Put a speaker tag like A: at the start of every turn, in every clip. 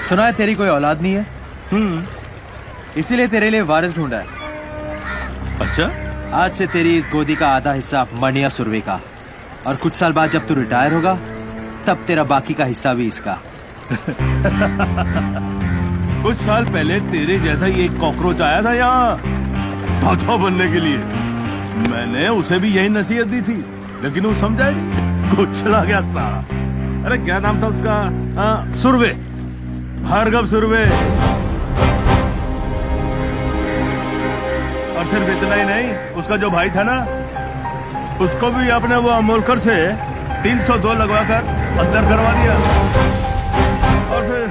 A: सुना है तेरी कोई औलाद नहीं है? इसीलिए तेरे लिए वारिस ढूंढा है।
B: अच्छा,
A: आज से तेरी इस गोदी का आधा हिस्सा मणिया सुरवे का, और कुछ साल बाद जब तू रिटायर होगा तब तेरा बाकी का हिस्सा भी इसका।
B: कुछ साल पहले तेरे जैसा ही एक कॉकरोच आया था यहाँ दादा बनने के लिए। मैंने उसे भी यही नसीहत दी थी, लेकिन वो समझा ही नहीं, कुचला गया साला। अरे क्या नाम था उसका? सुरवे, भार्गव सुरवे। और सिर्फ इतना ही नहीं, उसका जो भाई था ना, उसको भी आपने वो अमोलकर से 302 लगवाकर अंदर करवा दिया। और फिर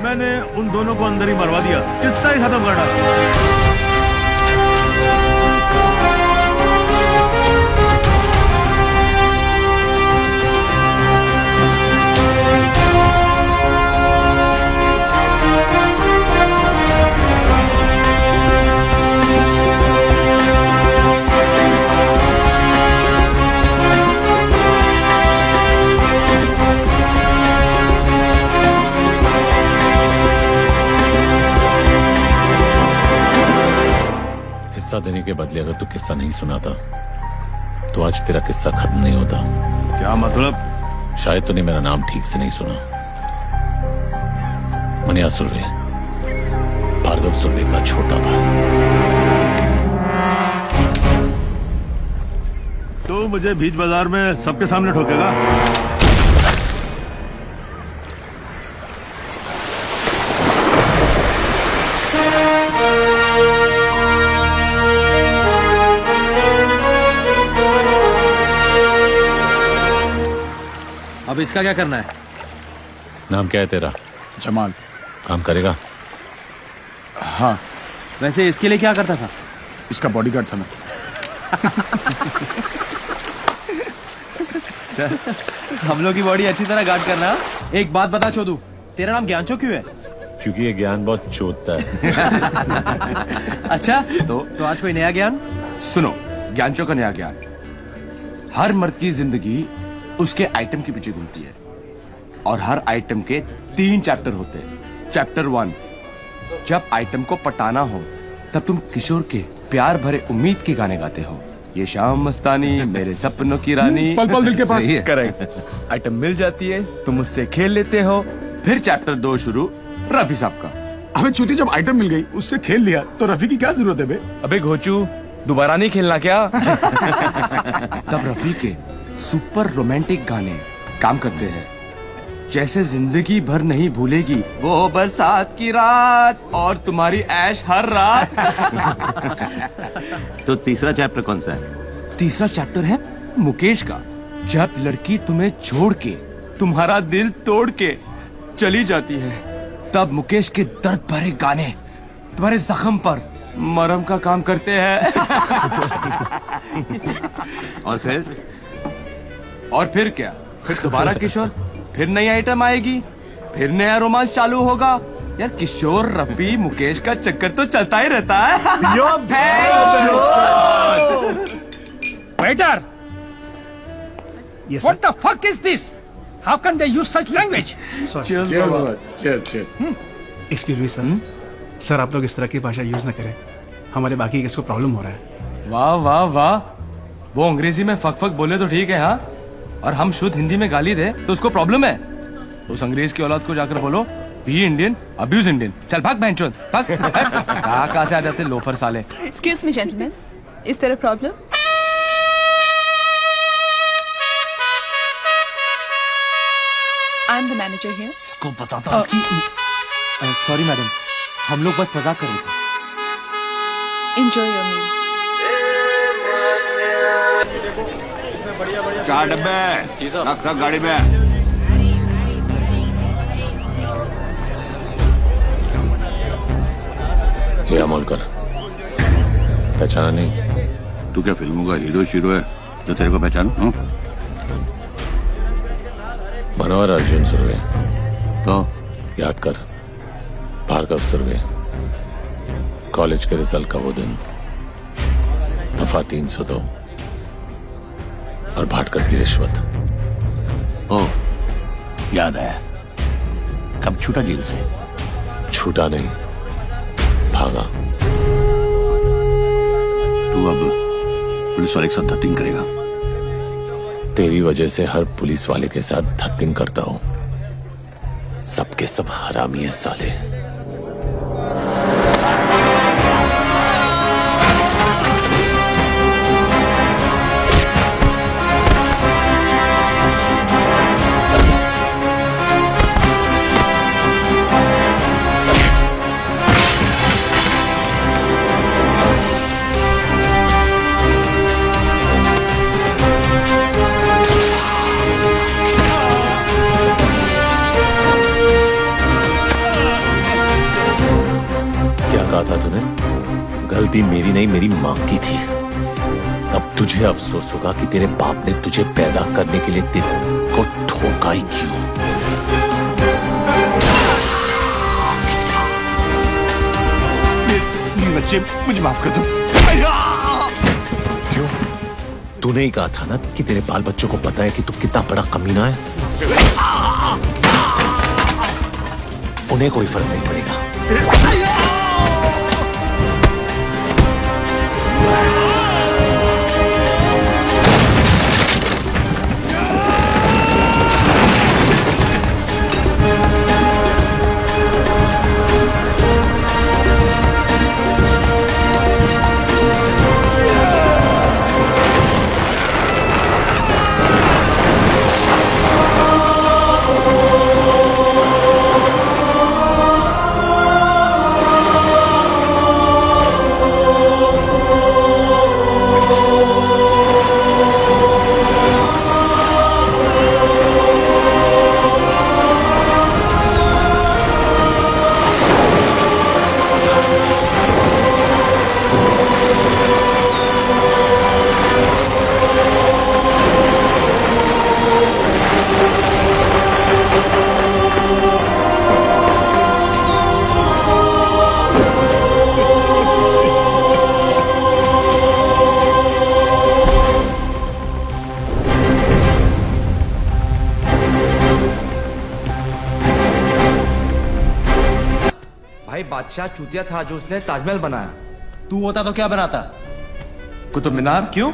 B: मैंने उन दोनों को अंदर ही मरवा दिया, किस्सा ही खत्म कर डाला।
C: हिस्सा देने के बदले अगर तू किस्सा नहीं सुनाता तो आज तेरा किस्सा खत्म नहीं होता।
B: क्या मतलब?
C: शायद तूने मेरा नाम ठीक से नहीं सुना। मनिया सुरवे, भार्गव सुरवे का छोटा भाई।
B: तो मुझे बीच बाजार में सबके सामने ठोकेगा?
A: अब इसका क्या करना है?
C: नाम क्या है तेरा?
D: जमाल।
C: काम करेगा?
D: हाँ।
A: वैसे इसके लिए क्या करता था?
D: इसका बॉडीगार्ड था मैं।
A: हम लोग की बॉडी अच्छी तरह गार्ड करना। एक बात बता चोदू, तेरा नाम ज्ञानचो क्यों है?
C: क्योंकि ये ज्ञान बहुत चोदता है।
A: अच्छा, तो आज कोई नया ज्ञान?
E: सुनो, ज्ञानचो का नया ज्ञान। हर मर्द की जिंदगी उसके आइटम के पीछे घूमती है, और हर आइटम के 3 चैप्टर होते हैं। चैप्टर 1, जब आइटम को पटाना हो तब तुम किशोर के प्यार भरे उम्मीद के गाने गाते हो। ये शाम मस्तानी, मेरे सपनों की रानी,
D: पल पल दिल के पास।
E: करेक्ट। आइटम मिल जाती है, तुम उससे खेल लेते हो। फिर चैप्टर 2 शुरू, रफी साहब का।
D: अबे चूती, जब आइटम मिल गई उससे खेल लिया तो रफी की क्या जरूरत है बे?
E: अबे घोचू, दोबारा नहीं खेलना क्या? तब रफी के सुपर रोमांटिक गाने काम करते हैं, जैसे जिंदगी भर नहीं भूलेगी वो बरसात की रात और तुम्हारी ऐश हर रात।
B: तो तीसरा चैप्टर कौन सा है?
E: तीसरा चैप्टर है मुकेश का। जब लड़की तुम्हें छोड़ के, तुम्हारा दिल तोड़ के चली जाती है, तब मुकेश के दर्द भरे गाने तुम्हारे जख्म पर मरहम का काम करते हैं। और फिर क्या? फिर दोबारा किशोर, फिर नई आइटम आएगी, फिर नया रोमांस चालू होगा। यार किशोर, रफी, मुकेश का चक्कर तो चलता ही रहता है।
F: Waiter! What the fuck is this? How can they use such language?
D: Excuse me sir. Sir, आप लोग इस तरह की भाषा यूज न करें, हमारे बाकी गेस्ट को प्रॉब्लम हो रहा है।
E: वाह वाह वाह, वो अंग्रेजी में फक फक बोले तो ठीक है, हाँ, और हम शुद्ध हिंदी में गाली दे तो उसको प्रॉब्लम है। उस अंग्रेज की औलाद को जाकर बोलो, बी इंडियन, अब्यूज इंडियन। चल भाग बहनचोद, भाग। कहाँ से आ जाते लोफर साले।
G: Excuse me, gentlemen. Is there a problem? I'm the manager here.
A: इसको बताता इसकी। सॉरी मैडम, हम लोग बस मजाक कर रहे थे।
G: Enjoy your meal.
B: 4 डब्बे रख गाड़ी में।
C: ये अमोलकर, पहचाना नहीं?
B: तू क्या फिल्मों का हीरो शीरो है जो तेरे को पहचान?
C: मनोहर अर्जुन सुरवे।
B: तो
C: याद कर, भार्गव सुरवे। कॉलेज के रिजल्ट का वो दिन, दफा 302 और भाटकर की रिश्वत।
B: ओ, याद आया।
C: कब छूटा जेल से? छूटा नहीं, भागा।
B: तू अब पुलिस वाले के साथ धत्तिंग करेगा?
C: तेरी वजह से हर पुलिस वाले के साथ धत्तिंग करता हूं। सबके सब हरामी है साले। कहा था तूने? गलती मेरी नहीं, मेरी मां की थी। अब तुझे अफसोस होगा कि तेरे बाप ने तुझे पैदा करने के लिए तेरे को ठोका ही क्यों।
B: बच्चे मुझे माफ कर दो।
C: क्यों? तूने ही कहा था ना कि तेरे बाल बच्चों को पता है कि तू कितना बड़ा कमीना है। उन्हें कोई फर्क नहीं पड़ेगा।
E: भाई बादशाह चूतिया था जो उसने ताजमहल बनाया।
A: तू होता तो क्या बनाता?
E: कुतुब मीनार। क्यों?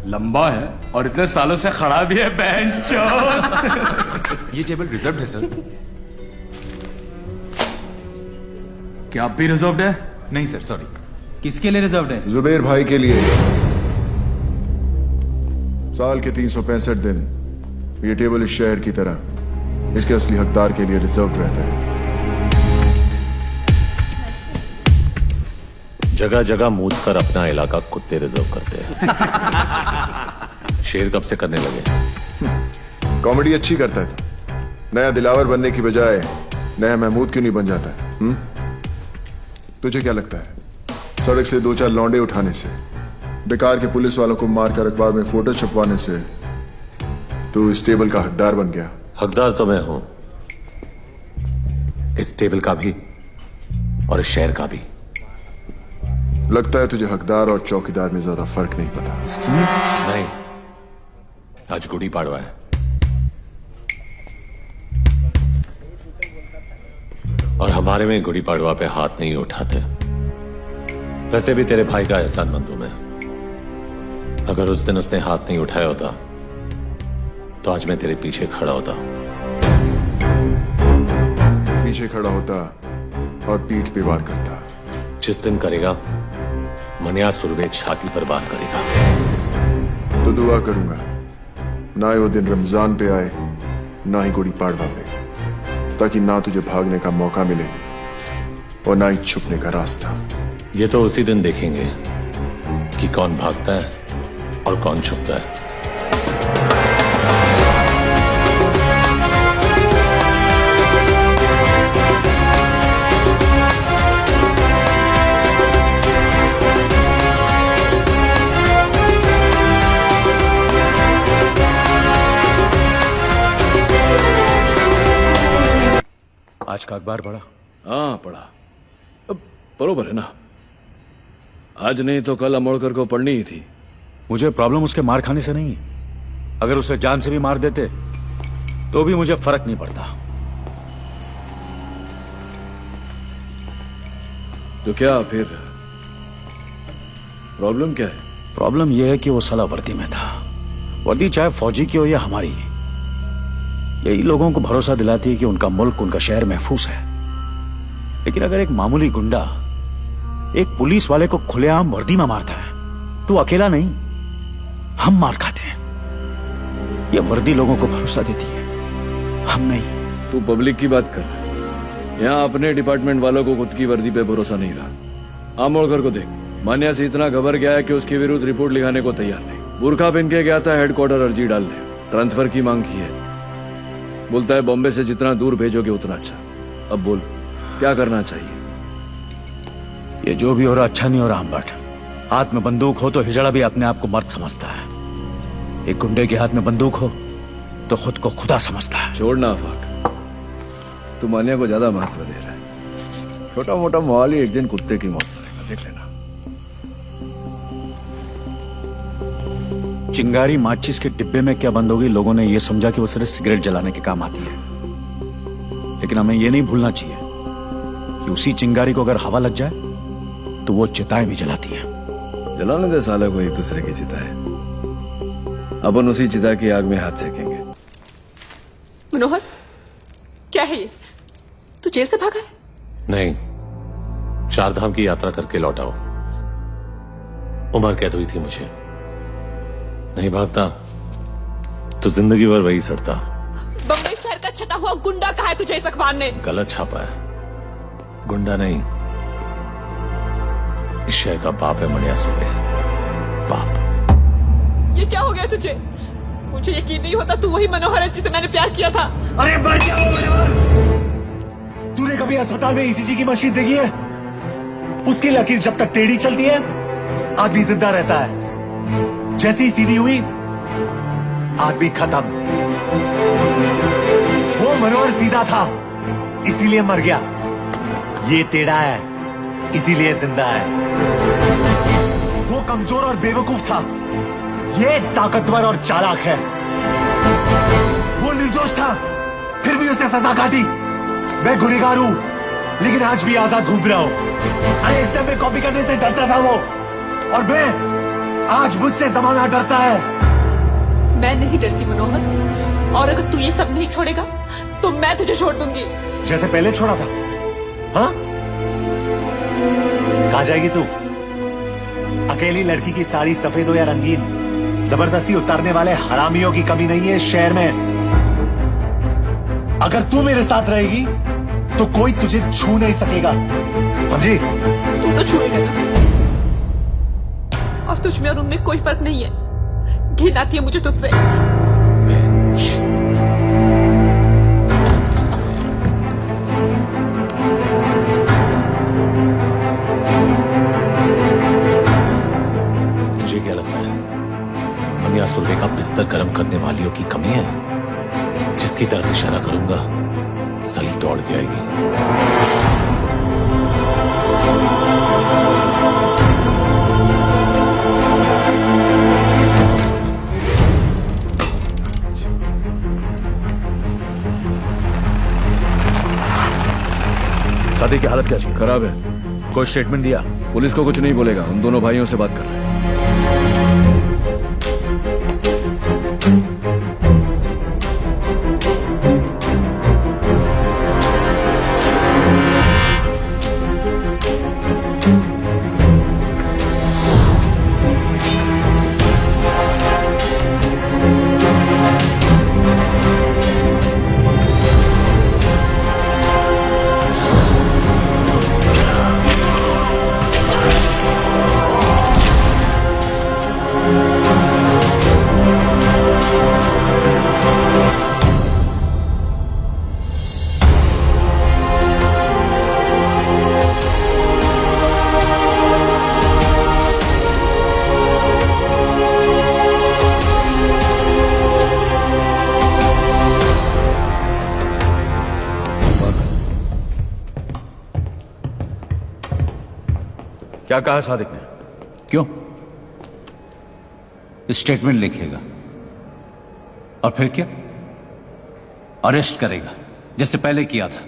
E: लंबा है और इतने सालों से खड़ा भी है बेंचोद।
H: ये टेबल रिजर्व्ड है सर।
E: क्या अब भी रिजर्व्ड है?
H: नहीं सर, सॉरी।
A: किसके लिए रिजर्व्ड है?
I: जुबेर भाई के लिए। साल के 365 दिन ये टेबल इस शहर की तरह इसके असली हकदार के लिए रिजर्व्ड रहता है।
C: जगह जगह मूत कर अपना इलाका कुत्ते रिजर्व करते हैं। शेर कब से करने लगे?
I: कॉमेडी अच्छी करता है तो नया दिलावर बनने की बजाय नया महमूद क्यों नहीं बन जाता है? तुझे क्या लगता है सड़क से 2-4 लौंडे उठाने से, बेकार के पुलिस वालों को मारकर अखबार में फोटो छपवाने से तू इस टेबल का हकदार बन गया?
C: हकदार तो मैं हूं, इस टेबल का भी और इस शहर का भी।
I: लगता है तुझे हकदार और चौकीदार में ज्यादा फर्क नहीं पता।
C: नहीं, आज गुड़ी पाड़वा है और हमारे में गुड़ी पाड़वा पे हाथ नहीं उठाते। वैसे भी तेरे भाई का एहसानमंद हूं मैं। अगर उस दिन उसने हाथ नहीं उठाया होता तो आज मैं तेरे पीछे खड़ा होता।
I: पीछे खड़ा होता और पीठ पे वार करता।
C: जिस दिन करेगा मनिया सुरवे छाती पर वार करेगा।
I: तो दुआ करूंगा ना ही वो दिन रमजान पे आए ना ही गुड़ी पाड़वा पे, ताकि ना तुझे भागने का मौका मिले और ना ही छुपने का रास्ता।
C: ये तो उसी दिन देखेंगे कि कौन भागता है और कौन छुपता है।
H: आज का अखबार पढ़ा?
J: हाँ पढ़ा। अब बरोबर है ना, आज नहीं तो कल अमोड़कर को पढ़नी ही थी।
H: मुझे प्रॉब्लम उसके मार खाने से नहीं, अगर उसे जान से भी मार देते तो भी मुझे फर्क नहीं पड़ता।
J: तो क्या फिर प्रॉब्लम क्या है?
H: प्रॉब्लम यह है कि वो साला वर्दी में था। वर्दी चाहे फौजी की हो या हमारी, यही लोगों को भरोसा दिलाती है कि उनका मुल्क, उनका शहर महफूज है। लेकिन अगर एक मामूली गुंडा एक पुलिस वाले को खुलेआम वर्दी में मारता है तो अकेला नहीं, हम मार खाते हैं। ये वर्दी लोगों को भरोसा देती है, हम नहीं।
J: तू पब्लिक की बात कर। यहाँ अपने डिपार्टमेंट वालों को खुद की वर्दी पे भरोसा नहीं रहा। आमोड़कर को देख, मान्या से इतना घबर गया है कि उसके विरुद्ध रिपोर्ट लिखाने को तैयार नहीं। बुरखा पहन के गया था हेडक्वार्टर अर्जी डालने, ट्रांसफर की मांग की है। बोलता है बॉम्बे से जितना दूर भेजोगे उतना अच्छा। अब बोल क्या करना चाहिए?
H: ये जो भी हो रहा अच्छा नहीं हो रहा अम्बट। हाथ में बंदूक हो तो हिजड़ा भी अपने आप को मर्द समझता है। एक गुंडे के हाथ में बंदूक हो तो खुद को खुदा समझता है।
J: छोड़ना आफाक, तू मान्या को ज्यादा महत्व दे रहा है। छोटा मोटा माहौल ही एक दिन कुत्ते की मौत करेगा, देख लेना।
H: चिंगारी माचिस के डिब्बे में क्या बंद होगी, लोगों ने यह समझा कि वो सिर्फ सिगरेट जलाने के काम आती है। लेकिन हमें यह नहीं भूलना चाहिए कि उसी चिंगारी को अगर हवा लग जाए तो वो चिताएं भी जलाती है।
J: जलाने दे साले को एक दूसरे की चिता है। अपन उसी चिता की आग में हाथ सेकेंगे।
K: मनोहर, क्या है ये? तू जेल से भागा है?
C: नहीं, 4 धाम की यात्रा करके लौटा हूं। उम्र कैद हुई थी मुझे। नहीं भागता तो जिंदगी भर वही सड़ता।
K: बम्बई शहर का छटा हुआ गुंडा कहा है तुझे इस अखबार ने?
C: गलत छापा है। गुंडा नहीं, इस शहर का बाप है मणिया सुर्वे। बाप।
K: ये क्या हो गया तुझे? मुझे यकीन नहीं होता तू वही मनोहर है जिसे मैंने प्यार किया था।
H: अरे मर जाओ मनोहर। तूने कभी अस्पताल में ईसीजी की मशीन देखी है? उसकी लकीर जब तक टेढ़ी चलती है आदमी जिंदा रहता है, जैसी ही सीधी हुई आदमी खत्म। वो मनोहर सीधा था इसीलिए मर गया, ये टेढ़ा है इसीलिए जिंदा है। वो कमजोर और बेवकूफ था, ये ताकतवर और चालाक है। वो निर्दोष था फिर भी उसे सजा काटी। मैं गुनहगार हूं लेकिन आज भी आजाद घूम रहा हूं। एग्जाम में कॉपी करने से डरता था वो, और मैं आज मुझसे जमाना डरता है।
K: मैं नहीं डरती मनोहर, और अगर तू ये सब नहीं छोड़ेगा तो मैं तुझे छोड़ दूंगी।
H: जैसे पहले छोड़ा था। हाँ, कहां जाएगी तू? अकेली लड़की की साड़ी सफेद हो या रंगीन, जबरदस्ती उतारने वाले हरामियों की कमी नहीं है इस शहर में। अगर तू मेरे साथ रहेगी तो कोई तुझे छू नहीं सकेगा, समझी?
K: तू तो छुएगा ना, और तुझ में और उनमें कोई फर्क नहीं है। घिन आती है मुझे तुझसे।
C: तुझे क्या लगता है मनिया सुर्वे का बिस्तर गर्म करने वालियों की कमी है? जिसकी तरफ इशारा करूंगा सली दौड़ के आएगी।
H: शादी की हालत कैसी है?
J: खराब है।
H: कोई स्टेटमेंट दिया?
J: पुलिस को कुछ नहीं बोलेगा, उन दोनों भाइयों से बात कर रहे हैं।
H: क्या कहा सादिक ने?
A: क्यों? स्टेटमेंट लिखेगा और फिर क्या? अरेस्ट करेगा जैसे पहले किया था।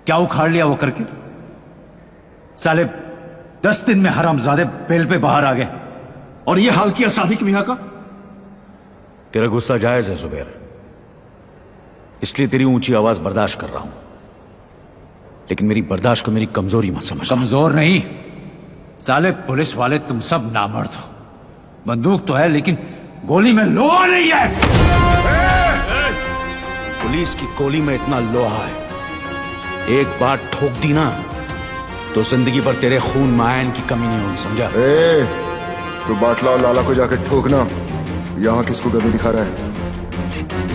A: क्या उखाड़ लिया वो करके?
H: साले 10 दिन में हरामजादे बेल पे बाहर आ गए और ये हाल किया सादिक मियां का।
J: तेरा गुस्सा जायज है जुबैर, इसलिए तेरी ऊंची आवाज बर्दाश्त कर रहा हूं, लेकिन मेरी बर्दाश्त को मेरी कमजोरी मत समझ।
H: कमजोर नहीं साले, पुलिस वाले तुम सब नामर्द हो। बंदूक तो है लेकिन गोली में लोहा नहीं है।
J: पुलिस की गोली में इतना लोहा है, एक बार ठोक दी ना तो जिंदगी भर तेरे खून में आयन की कमी नहीं होगी, समझा?
I: तो बाटला और लाला को जाके ठोकना। यहां किसको गमी दिखा रहा है?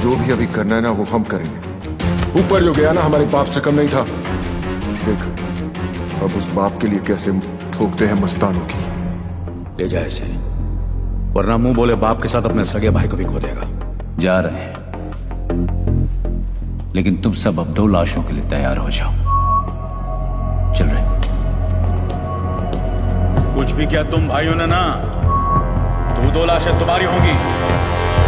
I: जो भी अभी करना है ना वो हम करेंगे। ऊपर जो गया ना हमारे बाप से कम नहीं था। देख अब उस बाप के लिए कैसे ठोकते हैं मस्तानों की।
J: ले जाए इसे, वरना मुंह बोले बाप के साथ अपने सगे भाई को भी खो देगा।
H: जा रहे हैं, लेकिन तुम सब अब 2 लाशों के लिए तैयार हो जाओ। चल रहे।
J: कुछ भी किया तुम भाइयों ने ना, तो 2 लाशें तुम्हारी होंगी।